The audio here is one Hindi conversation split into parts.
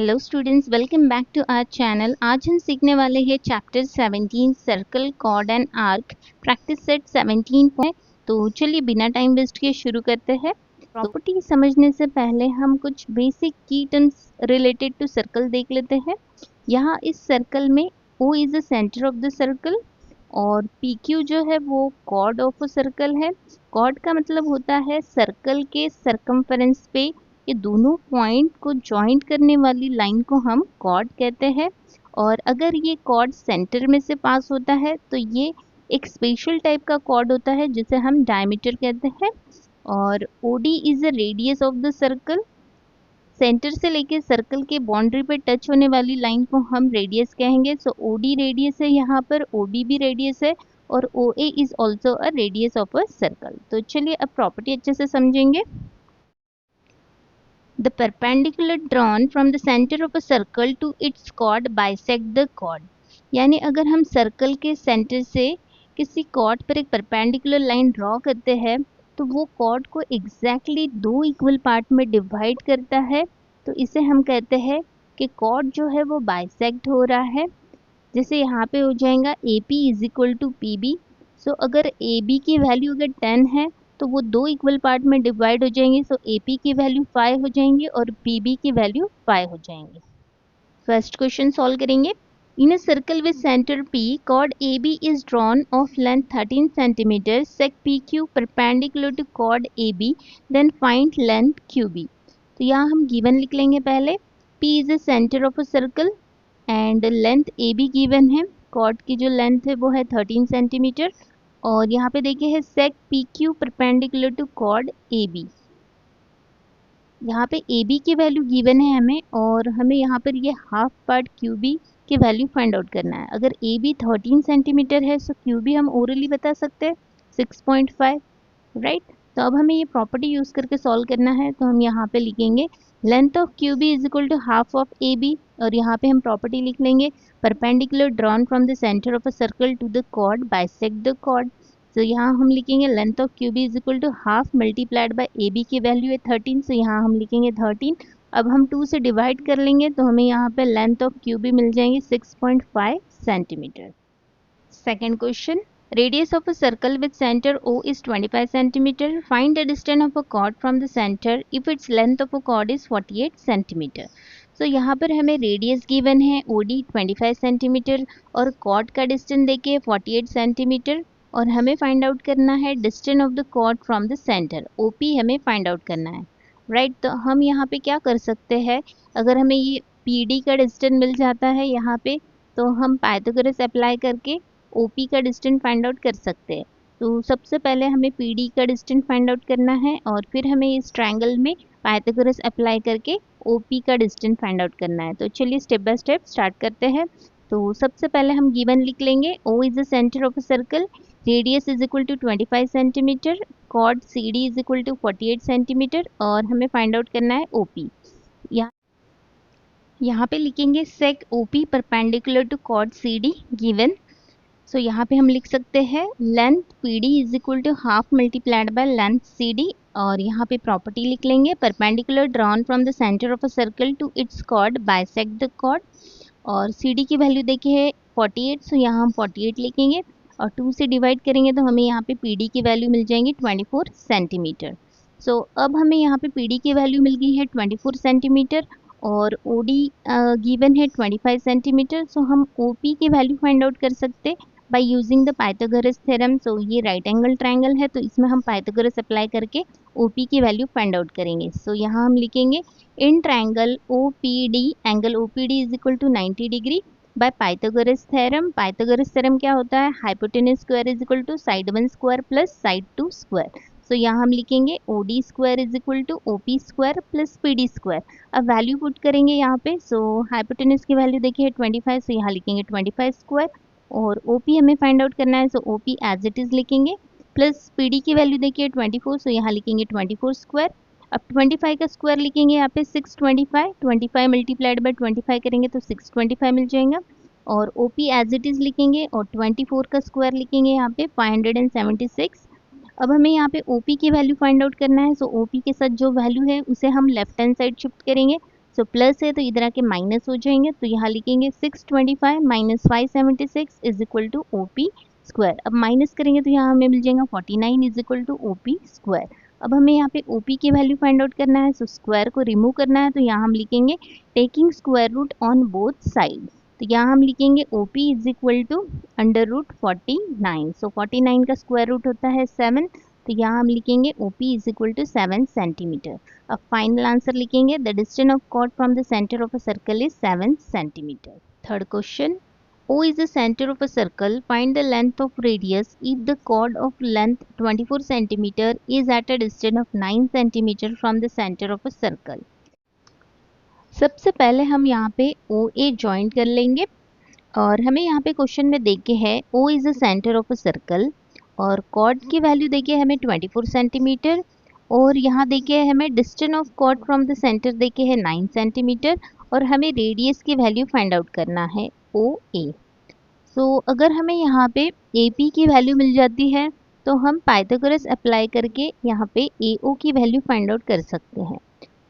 Hello students, welcome back to our channel. आज हम सीखने वाले हैं chapter 17 circle, chord and arc, practice set 17। तो चलिए बिना टाइम वेस्ट किए शुरू करते हैं। प्रॉपर्टी समझने से पहले हम कुछ बेसिक की टर्म्स रिलेटेड टू सर्कल देख लेते हैं। यहाँ इस सर्कल में O is the centre of the circle और PQ जो है वो कॉर्ड ऑफ अ सर्कल है। कॉर्ड का मतलब होता है सर्कल के सरकमफेरेंस पे ये दोनों पॉइंट को जॉइंट करने वाली लाइन को हम कॉर्ड कहते हैं। और अगर ये कॉर्ड सेंटर में से पास होता है तो ये एक स्पेशल टाइप का कॉर्ड होता है जिसे हम डायमीटर कहते हैं। और OD is the radius of the circle. Centre से लेके सर्कल के बाउंड्री पे टच होने वाली लाइन को हम रेडियस कहेंगे। सो OD रेडियस है यहाँ पर, OB भी रेडियस है और OA is also a radius of a circle. तो चलिए अब प्रॉपर्टी अच्छे से समझेंगे। The perpendicular drawn from the center of a circle to its chord bisect the chord। यानी अगर हम सर्कल के सेंटर से किसी कॉर्ड पर एक परपेंडिकुलर लाइन ड्रॉ करते हैं तो वो कॉर्ड को एग्जैक्टली दो इक्वल पार्ट में डिवाइड करता है। तो इसे हम कहते हैं कि कॉर्ड जो है वो बाइसेक्ट हो रहा है। जैसे यहाँ पे हो जाएगा AP is equal to PB। So अगर AB की वैल्यू अगर 10 है तो वो दो इक्वल पार्ट में डिवाइड हो जाएंगे। सो AP की वैल्यू 5 हो जाएंगी और PB की वैल्यू 5 हो जाएंगी। फर्स्ट क्वेश्चन सॉल्व करेंगे। In a circle with centre P, chord AB is drawn of length 13 cm, sec PQ perpendicular to chord AB, then find length QB। तो यहाँ हम गिवन लिख लेंगे पहले। P is the center of a circle and length A be given है। कॉर्ड की जो लेंथ है वो है 13 सेंटीमीटर और यहाँ पे देखिए है सेक P Q perpendicular to chord A B. यहाँ पे ए बी की वैल्यू गिवन है हमें और हमें यहाँ पर ये हाफ पार्ट क्यू बी की वैल्यू फाइंड आउट करना है। अगर ए बी 13 सेंटीमीटर है तो क्यू बी हम ओरली बता सकते हैं 6.5, राइट। तो अब हमें ये प्रॉपर्टी यूज़ करके सॉल्व करना है। तो हम यहाँ पे लिखेंगे length of Q B is equal to half of A B और यहाँ पे हम प्रॉपर्टी लिख लेंगे perpendicular drawn from the centre of a circle to the chord bisect the chord. तो यहाँ हम लिखेंगे length of Q B is equal to half multiplied by A B की वैल्यू है 13। सो यहाँ हम लिखेंगे 13। अब हम 2 से डिवाइड कर लेंगे तो हमें यहाँ पे लेंथ ऑफ क्यू बी मिल जाएंगे 6.5 centimetre. Second question, radius of a circle with center O is 25 cm. Find the distance of a chord from the center if its length of a chord is 48 cm. So यहाँ पर हमें रेडियस गिवन है OD 25 सेंटीमीटर और कॉर्ड का डिस्टेंस देके 48 सेंटीमीटर और हमें फाइंड आउट करना है distance of the chord from the centre OP हमें फाइंड आउट करना है, राइट। तो हम यहाँ पे क्या कर सकते हैं, अगर हमें ये PD का डिस्टेंस मिल जाता है यहाँ पे तो हम पाइथागोरस अप्लाई करके OP का डिस्टेंस फाइंड आउट कर सकते हैं। तो सबसे पहले हमें PD का डिस्टेंस फाइंड आउट करना है और फिर हमें इस ट्रायंगल में पाइथागोरस अप्लाई करके OP का डिस्टेंस फाइंड आउट करना है। तो चलिए स्टेप बाय स्टेप स्टार्ट करते हैं। तो सबसे पहले हम गिवन लिख लेंगे O is the centre of a circle, radius is equal to 25 centimetre, chord CD is equal to 48 centimetre और हमें फाइंड आउट करना है OP। यहाँ पे लिखेंगे सेक OP perpendicular to chord CD given. So यहाँ पे हम लिख सकते हैं length PD is equal to half multiplied by length CD और यहाँ पे प्रॉपर्टी लिख लेंगे perpendicular drawn from the centre of a circle to its chord bisect the chord और CD की वैल्यू देखिए है 48। सो यहाँ हम 48 लिखेंगे और 2 से डिवाइड करेंगे तो हमें यहाँ पे PD की वैल्यू मिल जाएंगी 24 सेंटीमीटर। सो अब हमें यहाँ पे PD की वैल्यू मिल गई है 24 सेंटीमीटर और OD गिवन है 25 सेंटीमीटर। सो हम OP की वैल्यू फाइंड आउट कर सकते by using the Pythagoras theorem. So ये राइट एंगल ट्रायंगल है तो इसमें हम पाइथागोरस अप्लाई करके OP की वैल्यू फाइंड आउट करेंगे। सो यहाँ हम लिखेंगे in triangle OPD angle OPD is equal to 90 degree by Pythagoras theorem. Pythagoras theorem क्या होता है, hypotenuse square is equal to side 1 square plus side 2 square. So यहाँ हम लिखेंगे OD square is equal to OP square plus PD square. अब वैल्यू पुट करेंगे यहाँ पे। सो हाइपोटेनस की वैल्यू देखिए 25, सो यहाँ लिखेंगे 25 स्क्वायर और OP हमें फाइंड आउट करना है। सो OP एज इट इज लिखेंगे प्लस PD की वैल्यू देखिए 24, सो यहाँ लिखेंगे 24 स्क्वायर। अब 25 का स्क्वायर लिखेंगे यहाँ पे 625, 25 मल्टीप्लाइड बाय 25 करेंगे तो 625 मिल जाएगा और OP एज इट इज लिखेंगे और 24 का स्क्वायर लिखेंगे यहाँ पे 576। अब हमें यहाँ पे OP की वैल्यू फाइंड आउट करना है। सो OP के साथ जो वैल्यू है उसे हम लेफ्ट हैंड साइड शिफ्ट करेंगे सो प्लस है तो इधर आके माइनस हो जाएंगे, तो यहाँ लिखेंगे 625 minus 576 is equal to OP square. अब माइनस करेंगे तो यहाँ हमें मिल जाएगा 49 is equal to OP square. अब हमें यहाँ पे OP की वैल्यू फाइंड आउट करना है, सो स्क्वायर को रिमूव करना है, तो यहाँ हम लिखेंगे taking square root on both side. तो यहाँ हम लिखेंगे OP is equal to under root 49। So 49 का स्क्वायर रूट होता है 7, तो यहाँ हम लिखेंगे OP is equal to 7 centimetre. अब फाइनल आंसर लिखेंगे the distance of chord from the centre of a circle is 7 centimetre. Third question, O is the center of a circle. Find the length of radius if the chord of length 24 cm is at a distance of 9 cm from the center of a circle. सबसे पहले हम यहाँ पे OA ज्वाइन कर लेंगे और हमें यहाँ पे क्वेश्चन में देखे है O is the centre of a circle और कॉर्ड की वैल्यू देखिए हमें 24 सेंटीमीटर और यहाँ देखिए हमें distance of chord from the centre देखे है 9 सेंटीमीटर और हमें रेडियस की वैल्यू फाइंड आउट करना है OA। सो अगर हमें यहाँ पे AP की वैल्यू मिल जाती है तो हम पाइथागोरस अप्लाई करके यहाँ पे AO की वैल्यू फाइंड आउट कर सकते हैं।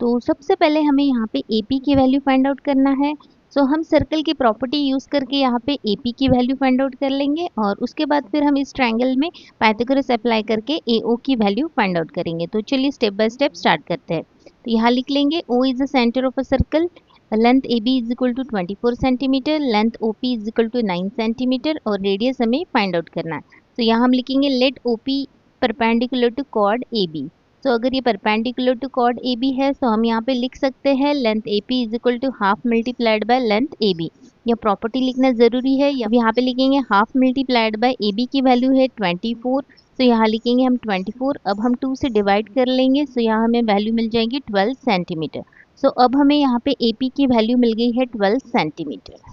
तो सबसे पहले हमें यहाँ पे AP की वैल्यू फाइंड आउट करना है, सो हम सर्कल की प्रॉपर्टी यूज़ करके यहाँ पे AP की वैल्यू फाइंड आउट कर लेंगे और उसके बाद फिर हम इस ट्रायंगल में पाइथागोरस अप्लाई करके AO की वैल्यू फाइंड आउट करेंगे। तो चलिए स्टेप बाय स्टेप स्टार्ट करते हैं। तो यहाँ लिख लेंगे O is the centre of a circle, length AB is equal to 24 centimetre, length OP is equal to 9 centimetre और रेडियस हमें फाइंड आउट करना है। तो यहाँ हम लिखेंगे let OP perpendicular to chord AB। तो अगर ये परपेंडिकुलर टू कॉर्ड AB है तो हम यहाँ पे लिख सकते हैं length AP is equal to half multiplied by length AB। यह प्रॉपर्टी लिखना ज़रूरी है। अब यहाँ पे लिखेंगे हाफ मल्टीप्लाइड बाय AB की वैल्यू है 24, तो यहाँ लिखेंगे हम 24। अब हम 2 से डिवाइड कर लेंगे, सो यहाँ हमें वैल्यू मिल जाएगी 12 सेंटीमीटर। सो अब हमें यहाँ पे AP की वैल्यू मिल गई है 12 सेंटीमीटर।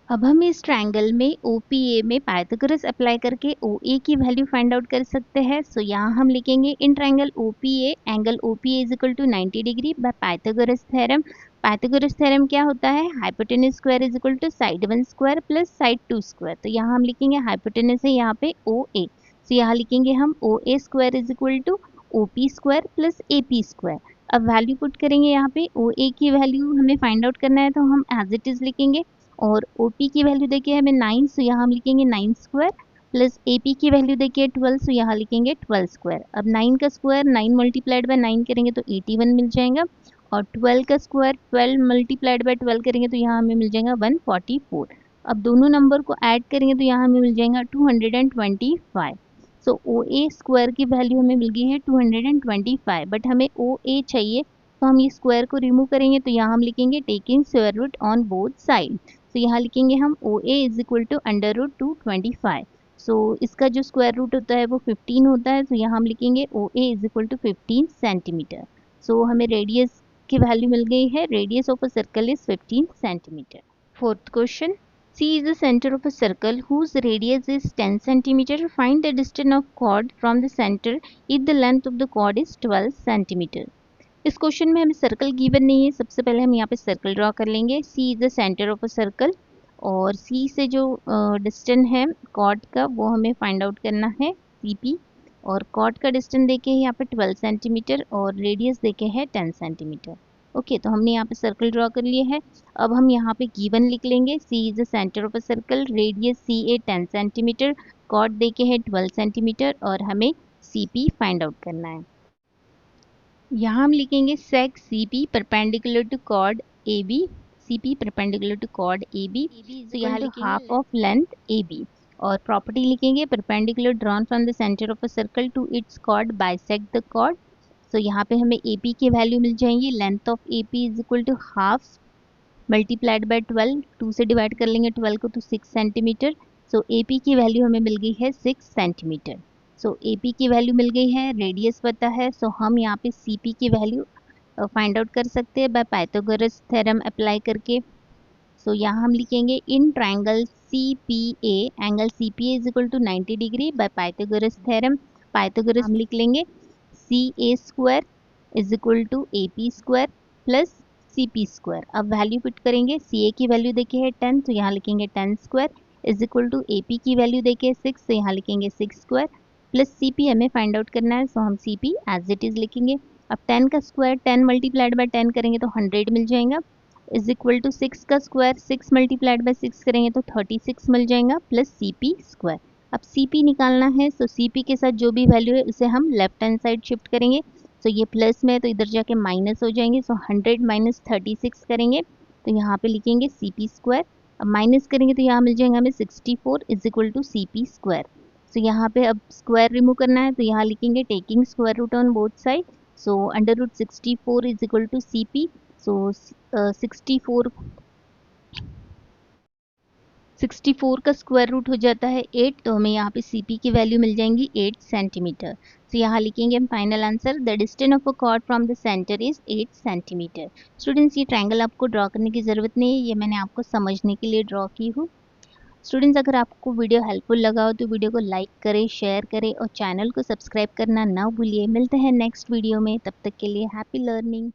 अब हम इस ट्रायंगल में OPA में पाइथागोरस अप्लाई करके OA की वैल्यू फाइंड आउट कर सकते हैं। सो यहाँ हम लिखेंगे in triangle OPA angle OPA is equal to 90 degree by Pythagoras theorem. Pythagoras theorem क्या होता है, hypotenuse square is equal to side 1 square plus side 2 square. तो यहाँ हम लिखेंगे हाइपोटेनस है यहाँ पे OA, सो यहाँ लिखेंगे हम OA square is equal to OP square plus AP square. अब वैल्यू पुट करेंगे यहाँ पे OA की वैल्यू हमें फाइंड आउट करना है तो हम एज इट इज लिखेंगे और OP की वैल्यू देखिए हमें 9, सो यहाँ हम लिखेंगे 9 स्क्वायर प्लस AP की वैल्यू देखिए 12, सो यहाँ लिखेंगे 12 स्क्वायर। अब 9 का स्क्वायर 9 मल्टीप्लाइड बाय 9 करेंगे तो 81 मिल जाएगा और 12 का स्क्वायर 12 मल्टीप्लाइड बाय 12 करेंगे तो यहाँ हमें मिल जाएगा 144। अब दोनों नंबर को ऐड करेंगे तो यहाँ हमें मिल जाएगा 225। सो OA स्क्वायर की वैल्यू हमें मिल गई है 225, बट हमें OA चाहिए तो हम ये स्क्वायर को रिमूव करेंगे, तो यहाँ हम लिखेंगे taking square root on both side. तो यहाँ लिखेंगे हम OA is equal to under root 225। So इसका जो स्क्वायर रूट होता है वो 15 होता है, तो यहाँ हम लिखेंगे OA is equal to 15 centimetre. So हमें रेडियस की वैल्यू मिल गई है, radius of a circle is 15 centimetre. Fourth question, C is the center of a circle whose radius is 10 cm. Find the distance of chord from the center if the length of the chord is 12 cm. इस क्वेश्चन में हमें सर्कल गिवन नहीं है। सबसे पहले हम यहाँ पे सर्कल ड्रॉ कर लेंगे। C is the centre of a circle और C से जो डिस्टेंस है कॉर्ड का वो हमें फाइंड आउट करना है CP, और कॉर्ड का डिस्टेंस देखे हैं यहाँ पे 12 सेंटीमीटर और रेडियस देखे हैं 10 सेंटीमीटर। ओके, तो हमने यहाँ पे सर्कल ड्रॉ कर लिए है। अब हम यहाँ पे गिवन लिख लेंगे C is the centre of a circle, radius CA 10 centimetre, chord देखे हैं 12 सेंटीमीटर और हमें CP फाइंड आउट करना है। यहाँ हम लिखेंगे सेक CP perpendicular to chord AB, CP perpendicular to chord AB, तो यहाँ लिखेंगे हाफ ऑफ लेंथ AB और प्रॉपर्टी लिखेंगे perpendicular drawn from the centre of a circle to its chord bisect the chord. So यहाँ पे हमें AP की वैल्यू मिल जाएंगी, length of AP is equal to half multiplied by 12, 2 से डिवाइड कर लेंगे 12 को तो 6 सेंटीमीटर। सो AP की वैल्यू हमें मिल गई है 6 सेंटीमीटर। सो AP की वैल्यू मिल गई है, रेडियस पता है, सो हम यहाँ पे CP की वैल्यू फाइंड आउट कर सकते हैं बाय पाइथागोरस थ्योरम अप्लाई करके। सो यहाँ हम लिखेंगे in triangle CPA angle CPA is equal to 90 degree by Pythagoras theorem. Pythagoras हम लिख लेंगे CA square is equal to AP square plus CP square. अब वैल्यू पुट करेंगे, CA की वैल्यू देखिए है 10, तो यहाँ लिखेंगे 10 square is equal to AP की वैल्यू देखिए 6, तो यहाँ लिखेंगे 6 स्क्वायर प्लस CP हमें फाइंड आउट करना है, सो हम CP एज इट इज लिखेंगे। अब 10 का स्क्वायर 10 मल्टीप्लाइड बाय 10 करेंगे तो 100 मिल जाएगा, इज इक्वल टू 6 का स्क्वायर 6 मल्टीप्लाइड बाय 6 करेंगे तो 36 मिल जाएगा प्लस CP स्क्वायर। अब CP निकालना है, तो CP के साथ जो भी वैल्यू है उसे हम लेफ्ट हैंड साइड शिफ्ट करेंगे। तो ये प्लस में है तो इधर जाके माइनस हो जाएंगे, सो 100 माइनस 36 करेंगे तो यहाँ पे लिखेंगे CP स्क्वायर। अब माइनस करेंगे तो यहाँ मिल जाएगा हमें 64 is equal to CP square. तो यहाँ पे अब स्क्वायर रिमूव करना है तो यहाँ लिखेंगे taking square root on both side, so under root 64 is equal to CP। So 64 का स्क्वायर रूट हो जाता है 8, तो हमें यहाँ पे CP की वैल्यू मिल जाएंगी 8 सेंटीमीटर। तो यहाँ लिखेंगे हम final answer, the distance of a cord from the centre is 8 centimetre. Students ये ट्रायंगल आपको ड्रॉ करने की ज़रूरत नहीं है, ये मैंने आपको समझने के लिए ड्रॉ की हूँ। स्टूडेंट्स अगर आपको वीडियो हेल्पफुल लगा हो तो वीडियो को लाइक करें, शेयर करें और चैनल को सब्सक्राइब करना ना भूलिए। मिलते हैं नेक्स्ट वीडियो में, तब तक के लिए हैप्पी लर्निंग।